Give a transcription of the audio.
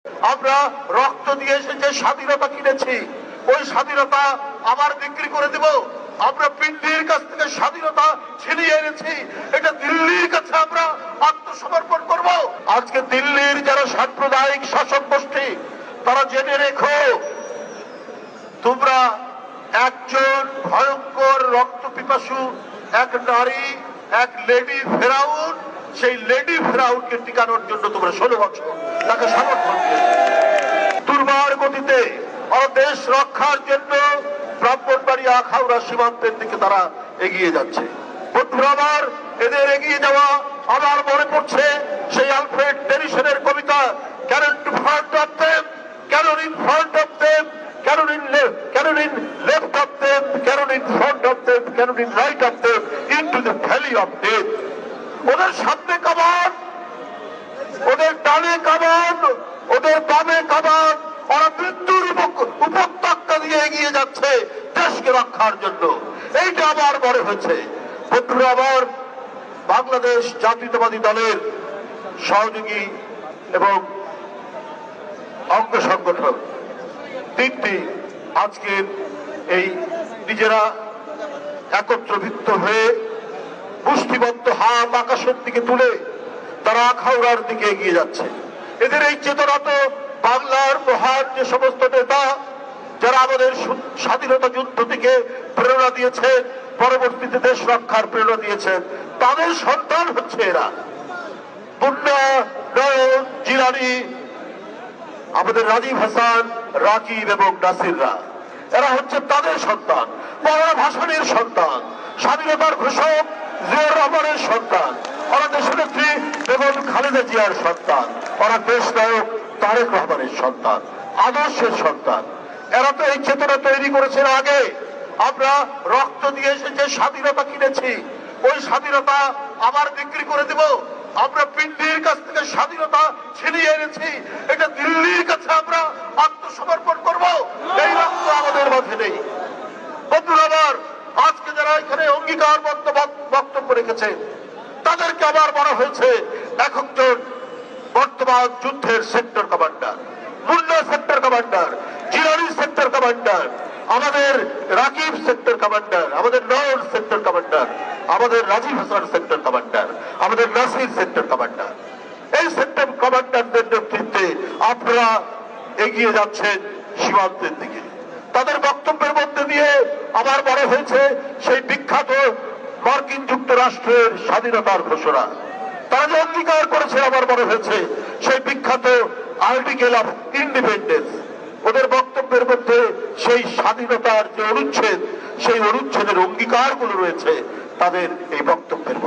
আমরা রক্ত দিয়ে এসে যে স্বাধীনতা কিনেছি ওই স্বাধীনতা আবার বিক্রি করে দেব। আমরা পিন্ডির কাছ থেকে স্বাধীনতা ছিনিয়ে এনেছি, এটা দিল্লির কাছে আমরা আত্মসমর্পণ করব। আজকে দিল্লির যারা সাম্প্রদায়িক শাসক গোষ্ঠী তারা জেনে রেখো, তোমরা একজন ভয়ঙ্কর রক্ত পিপাসু এক নারী, এক লেডি ফেরাউন, সেই লেডি ফেরাউনকে টিকানোর জন্য তোমরা 16 বছর তাকে সমর্থন দিয়েছো। দুর্বার গতিতে দেশ রক্ষার জন্য ব্রাহ্মণবাড়িয়া আখাউড়া সীমান্তের দিকে তারা এগিয়ে যাচ্ছে। বন্ধুরা আমার, এদের এগিয়ে যাওয়া আমার মনে পড়ছে সেই আলফ্রেড টেনিসনের কবিতা, cannon to front of them, cannon in front of them, cannon in left of them, cannon in front of them, cannon in right of them, into the valley of death. ওদের সামনে কামান, ওদের ডানে কামান, ওদের বামে কামান, ওরা মৃত্যুর উপত্যকা দিয়ে এগিয়ে যাচ্ছে দেশকে রক্ষার জন্য। এইটা আবার মনে হয়েছে। বন্ধুরা আমার, বাংলাদেশ জাতীয়তাবাদী দলের সহযোগী এবং অঙ্গ সংগঠন তিনটি আজকের এই নিজেরা একত্রভিত্ত হয়ে মুষ্টিবদ্ধ হাত আকাশের দিকে তুলে তারা আখাউড়ার দিকে এগিয়ে যাচ্ছে। এদের এই চেতনা তো বাংলার মহান যে সমস্ত নেতা যারা আমাদের স্বাধীনতা যুদ্ধ থেকে প্রেরণা দিয়েছেন, পরবর্তীতে দেশ রক্ষার প্রেরণা দিয়েছেন, তাদের সন্তান হচ্ছে এরা। মুন্না, নয়ন, জিলানি, আমাদের রাজীব হাসান, রাকিব এবং নাসিররা, এরা হচ্ছে তাদের সন্তান। মৌলানা ভাসানীর সন্তান, স্বাধীনতার ঘোষক জিয়াউর রহমানের সন্তান, ওরা দেশনেত্রী বেগম খালেদা জিয়ার সন্তান, ওরা দেশ নায়ক তারেক রহমানের সন্তান, আদর্শের সন্তান। এরা তো এই চেতনা তৈরি করেছেন আগে। আমরা রক্ত দিয়ে এসে যে স্বাধীনতা কিনেছি ওই স্বাধীনতা আবার বিক্রি করে দেব। আমরা পিন্ডির কাছ থেকে স্বাধীনতা ছিনিয়ে এনেছি, এটা দিল্লির কাছে আমরা আত্মসমর্পণ করব। এই রক্ত আমাদের মাঝে নেই। বন্ধুরা আমার, আজকে যারা এখানে অঙ্গীকারবদ্ধ বক্তব্য রেখেছে তাদেরকে আবার বলা হয়েছে একজন বর্তমান যুদ্ধের sector commander, Munna sector commander, Jilani sector commander, আমাদের রাকিব সেক্টর কমান্ডার, আমাদের নয়ন সেক্টর কমান্ডার, আমাদের রাজীব হাসান সেক্টর কমান্ডার, আমাদের নাসির সেক্টর কমান্ডার। এই সেক্টর কমান্ডারদের নেতৃত্বে আপনারা এগিয়ে যাচ্ছেন সীমান্তের দিকে। তাদের বক্তব্যের মধ্যে দিয়ে আবার বলা হয়েছে সেই বিখ্যাত মার্কিন যুক্তরাষ্ট্রের স্বাধীনতার ঘোষণা। তারা যে অঙ্গীকার করেছে আবার মনে হয়েছে সেই বিখ্যাত আর্টিকেল অফ ইন্ডিপেন্ডেন্স। ওদের বক্তব্যের মধ্যে সেই স্বাধীনতার যে অনুচ্ছেদ, সেই অনুচ্ছেদের অঙ্গীকারগুলো রয়েছে তাদের এই বক্তব্যের